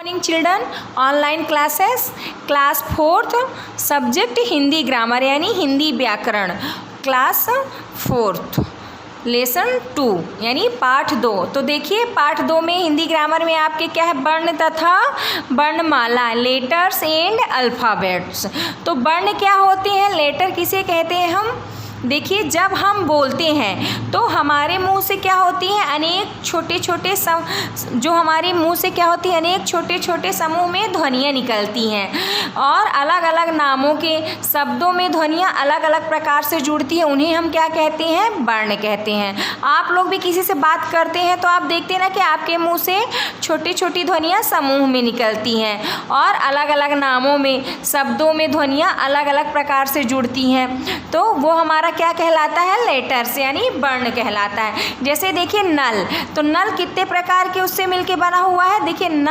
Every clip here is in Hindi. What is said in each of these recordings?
Morning children, online classes class 4th subject Hindi grammar यानी हिंदी व्याकरण, क्लास 4th लेसन 2 यानी पाठ 2। तो देखिए पाठ 2 में हिंदी ग्रामर में आपके क्या है, वर्ण तथा वर्णमाला, लेटर्स एंड अल्फ़ाबेट्स। तो वर्ण क्या होते हैं, लेटर किसे कहते हैं हम, देखिए जब हम बोलते हैं तो हमारे मुंह से क्या होती है, अनेक छोटे छोटे जो हमारे मुंह से क्या होती है, अनेक छोटे छोटे समूह में ध्वनियाँ निकलती हैं और अलग अलग नामों के शब्दों में ध्वनियाँ अलग अलग प्रकार से जुड़ती हैं, उन्हें हम क्या कहते हैं, वर्ण कहते हैं। आप लोग भी किसी से बात करते हैं तो आप देखते हैं ना कि आपके मुँह से छोटी छोटी ध्वनियाँ समूह में निकलती हैं और अलग अलग नामों में शब्दों में ध्वनियाँ अलग अलग प्रकार से जुड़ती हैं, तो वो हमारा क्या कहलाता है, लेटर्स यानी वर्ण कहलाता है। जैसे देखिए नल, तो नल कितने प्रकार के उससे मिलके बना हुआ है, देखिए न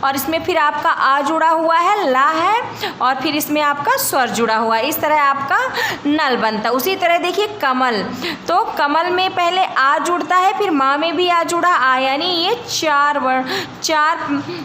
और इसमें फिर आपका आ जुड़ा हुआ है, ला है और फिर इसमें आपका स्वर जुड़ा हुआ है, इस तरह आपका नल बनता है। उसी तरह देखिए कमल, तो कमल में पहले आ जुड़ता है फिर माँ में भी आ जुड़ा आ, यानी ये चार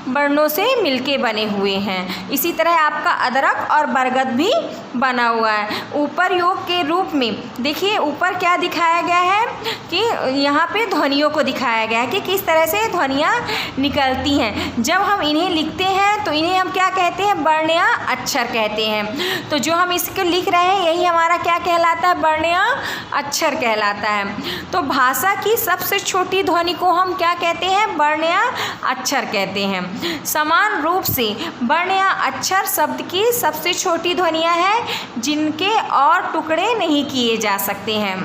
वर्णों से मिलके बने हुए हैं। इसी तरह आपका अदरक और बरगद भी बना हुआ है। ऊपर योग के रूप में देखिए ऊपर क्या दिखाया गया है कि यहाँ पे ध्वनियों को दिखाया गया है कि किस तरह से ध्वनियाँ निकलती हैं। जब हम इन्हें लिखते हैं तो इन्हें हम क्या कहते हैं, वर्ण या अक्षर कहते हैं। तो जो हम इसको लिख रहे हैं यही हमारा क्या कहलाता है, वर्ण या अक्षर कहलाता है। तो भाषा की सबसे छोटी ध्वनि को हम क्या कहते हैं, वर्ण या अक्षर कहते हैं। समान रूप से वर्ण या अक्षर शब्द की सबसे छोटी ध्वनियाँ हैं जिनके और टुकड़े नहीं किए जा सकते हैं।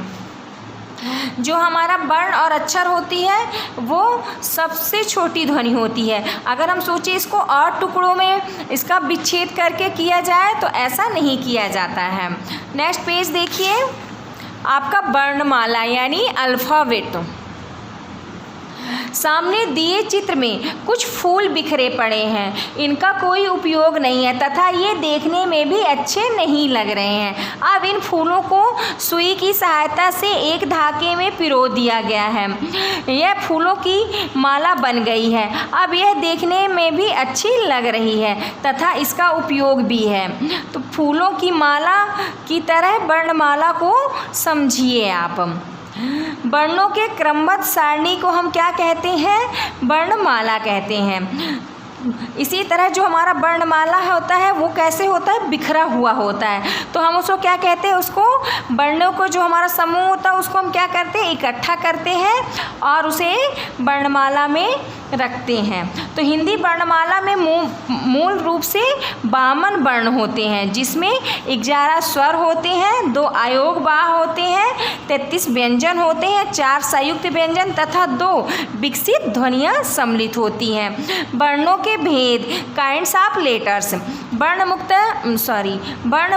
जो हमारा वर्ण और अक्षर होती है वो सबसे छोटी ध्वनि होती है। अगर हम सोचें इसको और टुकड़ों में इसका विच्छेद करके किया जाए तो ऐसा नहीं किया जाता है। नेक्स्ट पेज देखिए, आपका वर्णमाला यानी अल्फ़ाबेट। सामने दिए चित्र में कुछ फूल बिखरे पड़े हैं, इनका कोई उपयोग नहीं है तथा ये देखने में भी अच्छे नहीं लग रहे हैं। अब इन फूलों को सुई की सहायता से एक धागे में पिरो दिया गया है, यह फूलों की माला बन गई है। अब यह देखने में भी अच्छी लग रही है तथा इसका उपयोग भी है। तो फूलों की माला की तरह वर्णमाला को समझिए आप। वर्णों के क्रमबद्ध सारणी को हम क्या कहते हैं, वर्णमाला कहते हैं। इसी तरह जो हमारा वर्णमाला होता है वो कैसे होता है, बिखरा हुआ होता है। तो हम उसको क्या कहते हैं, उसको वर्णों को जो हमारा समूह होता है उसको हम क्या करते हैं, इकट्ठा करते हैं और उसे वर्णमाला में रखते हैं। तो हिंदी वर्णमाला में मूल रूप से 52 वर्ण होते हैं जिसमें 11 स्वर होते हैं, 2 अयोग वाह होते हैं, 33 व्यंजन होते हैं, 4 संयुक्त व्यंजन तथा 2 विकसित ध्वनियाँ सम्मिलित होती हैं। वर्णों के भेद, काइंड्स ऑफ लेटर्स। वर्ण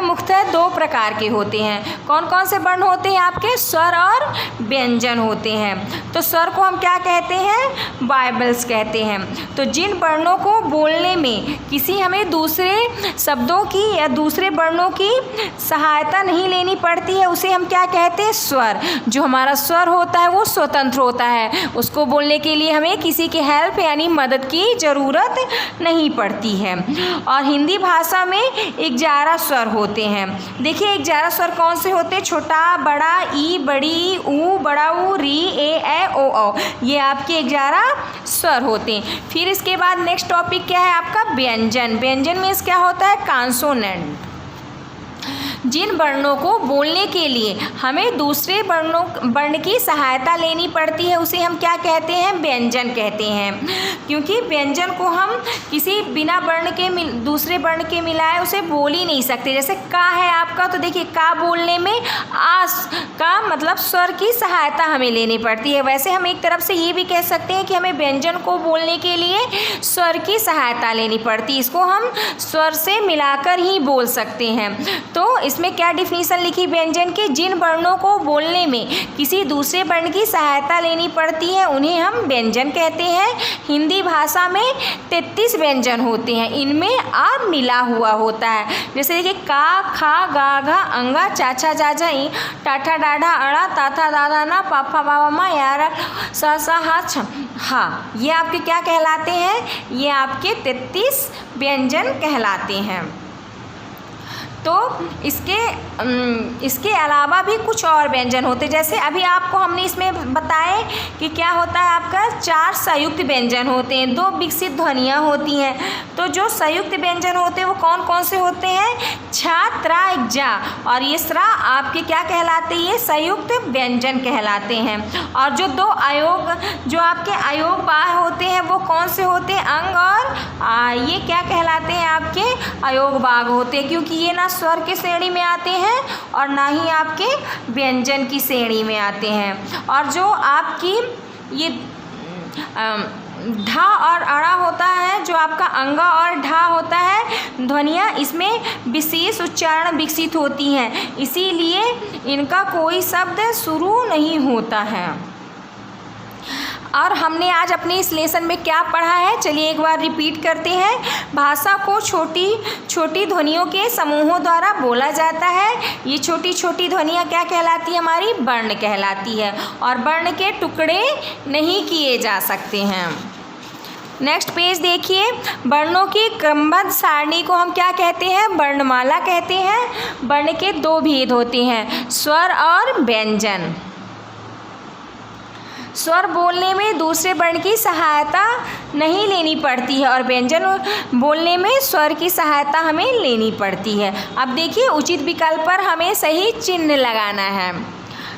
मुख्यतः 2 प्रकार के होते हैं। कौन कौन से वर्ण होते हैं आपके, स्वर और व्यंजन होते हैं। तो स्वर को हम क्या कहते हैं, वायबल्स कहते हैं। तो जिन वर्णों को बोलने में किसी हमें दूसरे शब्दों की या दूसरे वर्णों की सहायता नहीं लेनी पड़ती है उसे हम क्या कहते हैं, स्वर। जो हमारा स्वर होता है वो स्वतंत्र होता है, उसको बोलने के लिए हमें किसी की हेल्प यानी मदद की ज़रूरत नहीं पड़ती है। और हिंदी भाषा में 11 स्वर होते हैं। देखिए 11 स्वर कौन से होते हैं, छोटा, बड़ा, ई, बड़ी, ऊ, बड़ा ऊ, री, ए, ओ, औ, ये आपके 11 स्वर होते हैं। फिर इसके बाद नेक्स्ट टॉपिक क्या है आपका, व्यंजन। व्यंजन में क्या होता है, कॉन्सोनेंट। जिन वर्णों को बोलने के लिए हमें दूसरे वर्ण की सहायता लेनी पड़ती है उसे हम क्या कहते हैं, व्यंजन कहते हैं। क्योंकि व्यंजन को हम किसी बिना वर्ण के दूसरे वर्ण के मिलाए उसे बोल ही नहीं सकते। जैसे का है आपका, तो देखिए का बोलने में आस का मतलब स्वर की सहायता हमें लेनी पड़ती है। वैसे हम एक तरफ से ये भी कह सकते हैं कि हमें व्यंजन को बोलने के लिए स्वर की सहायता लेनी पड़ती है, इसको हम स्वर से मिलाकर ही बोल सकते हैं। तो इसमें क्या डिफिनीशन लिखी व्यंजन के, जिन वर्णों को बोलने में किसी दूसरे वर्ण की सहायता लेनी पड़ती है उन्हें हम व्यंजन कहते हैं। हिंदी भाषा में 33 व्यंजन होते हैं, इनमें आ मिला हुआ होता है। जैसे देखिए का, खा, गा, घा, अंगा, चाचा, जाजा, ई, टाठा, डाढ़ा, अड़ा, ताथा, दादा, ना, पापा, बाबा, माँ, यार, सा, हा, छ, हा, ये आपके क्या कहलाते हैं, ये आपके 33 व्यंजन कहलाते हैं। तो इसके अलावा भी कुछ और व्यंजन होते, जैसे अभी आपको हमने इसमें बताए कि क्या होता है आपका 4 संयुक्त व्यंजन होते हैं, 2 विकसित ध्वनियाँ होती हैं। तो जो संयुक्त व्यंजन होते हैं वो कौन कौन से होते हैं, छा, त्रा, जा और ये स्रा आपके क्या कहलाते हैं, ये संयुक्त व्यंजन कहलाते हैं। और जो 2 अयोग जो आपके अयोग बाह होते हैं वो कौन से होते हैं, अंग और ये क्या कहलाते हैं, आपके अयोग बाग होते हैं, क्योंकि ये ना स्वर के श्रेणी में आते हैं और ना ही आपके व्यंजन की श्रेणी में आते हैं। और जो आपकी ये ढा और अड़ा होता है, जो आपका अंगा और ढा होता है ध्वनियाँ, इसमें विशेष उच्चारण विकसित होती हैं, इसीलिए इनका कोई शब्द शुरू नहीं होता है। और हमने आज अपने इस लेसन में क्या पढ़ा है, चलिए एक बार रिपीट करते हैं। भाषा को छोटी छोटी ध्वनियों के समूहों द्वारा बोला जाता है। ये छोटी छोटी ध्वनियाँ क्या कहलाती है, हमारी वर्ण कहलाती है, और वर्ण के टुकड़े नहीं किए जा सकते हैं। नेक्स्ट पेज देखिए, वर्णों की क्रमबद्ध सारणी को हम क्या कहते हैं, वर्णमाला कहते हैं। वर्ण के 2 भेद होते हैं, स्वर और व्यंजन। स्वर बोलने में दूसरे वर्ण की सहायता नहीं लेनी पड़ती है और व्यंजन बोलने में स्वर की सहायता हमें लेनी पड़ती है। अब देखिए उचित विकल्प पर हमें सही चिन्ह लगाना है।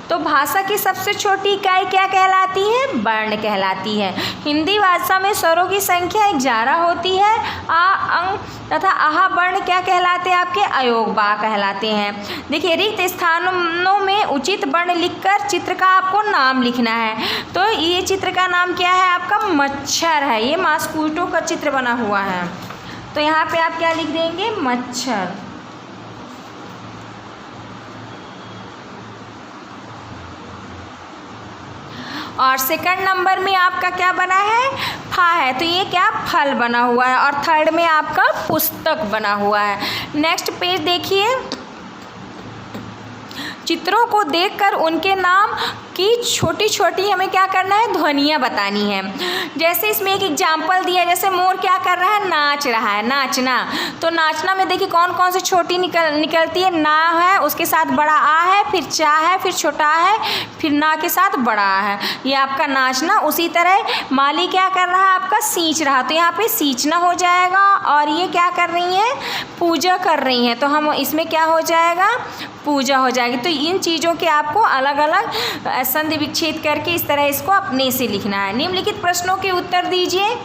तो भाषा की सबसे छोटी इकाई क्या कहलाती है, वर्ण कहलाती है। हिंदी भाषा में स्वरों की संख्या 11 होती है। आ, अंग तथा आहा वर्ण क्या कहलाते हैं, आपके अयोग बा कहलाते हैं। देखिए रिक्त स्थानों में उचित वर्ण लिखकर चित्र का आपको नाम लिखना है। तो ये चित्र का नाम क्या है, आपका मच्छर है, ये मॉस्क्विटो का चित्र बना हुआ है। तो यहाँ पे आप क्या लिख देंगे, मच्छर। और सेकंड नंबर में आपका क्या बना है, फा है, तो ये क्या फल बना हुआ है। और थर्ड में आपका पुस्तक बना हुआ है। नेक्स्ट पेज देखिए, चित्रों को देखकर उनके नाम की छोटी छोटी हमें क्या करना है, ध्वनियाँ बतानी है। जैसे इसमें एक एग्जाम्पल दिया, जैसे मोर क्या कर रहा है, नाच रहा है, नाचना। तो नाचना में देखिए कौन कौन सी छोटी निकलती है, ना है, उसके साथ बड़ा आ है, फिर चा है, फिर छोटा है, फिर ना के साथ बड़ा आ है, ये आपका नाचना। उसी तरह माली क्या कर रहा है, आपका सींच रहा, तो यहाँ पे सींचना हो जाएगा। और ये क्या कर रही हैं, पूजा कर रही हैं, तो हम इसमें क्या हो जाएगा, पूजा हो जाएगी। तो इन चीज़ों के आपको अलग अलग संधि विच्छेद करके इस तरह इसको अपने से लिखना है। निम्नलिखित प्रश्नों के उत्तर दीजिए।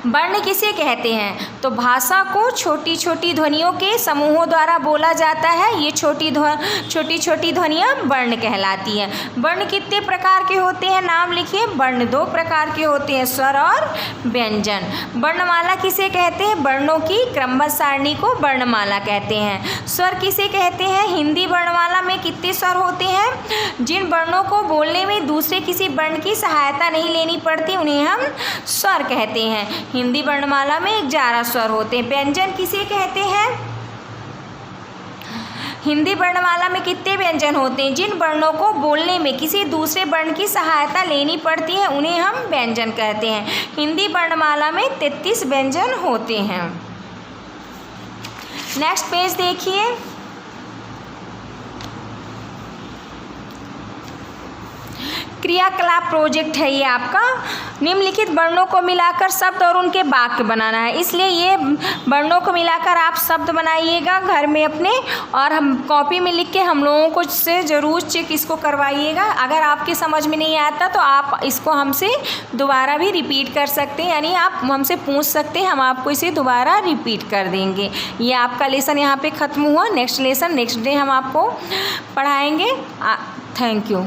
वर्ण किसे कहते हैं, तो भाषा को छोटी छोटी ध्वनियों के समूहों द्वारा बोला जाता है। ये छोटी छोटी ध्वनियाँ वर्ण कहलाती हैं। वर्ण कितने प्रकार के होते हैं, नाम लिखिए। वर्ण 2 प्रकार के होते हैं, स्वर और व्यंजन। वर्णमाला किसे कहते हैं, वर्णों की क्रमबद्ध सारणी को वर्णमाला कहते हैं। स्वर किसे कहते हैं, हिंदी वर्णमाला में कितने स्वर होते हैं, जिन वर्णों को बोलने में दूसरे किसी वर्ण की सहायता नहीं लेनी पड़ती उन्हें हम स्वर कहते हैं। हिंदी वर्णमाला में 11 स्वर होते हैं। व्यंजन किसे कहते हैं, हिंदी वर्णमाला में कितने व्यंजन होते हैं, जिन वर्णों को बोलने में किसी दूसरे वर्ण की सहायता लेनी पड़ती है उन्हें हम व्यंजन कहते हैं। हिंदी वर्णमाला में 33 व्यंजन होते हैं। नेक्स्ट पेज देखिए, क्रियाकलाप प्रोजेक्ट है ये आपका। निम्नलिखित वर्णों को मिलाकर शब्द और उनके वाक्य बनाना है, इसलिए ये वर्णों को मिलाकर आप शब्द बनाइएगा घर में अपने, और हम कॉपी में लिख के हम लोगों को से ज़रूर चेक इसको करवाइएगा। अगर आपके समझ में नहीं आता तो आप इसको हमसे दोबारा भी रिपीट कर सकते हैं, यानी आप हमसे पूछ सकते हैं, हम आपको इसे दोबारा रिपीट कर देंगे। ये आपका लेसन यहाँ पे ख़त्म हुआ। नेक्स्ट लेसन नेक्स्ट डे हम आपको पढ़ाएँगे। Thank you.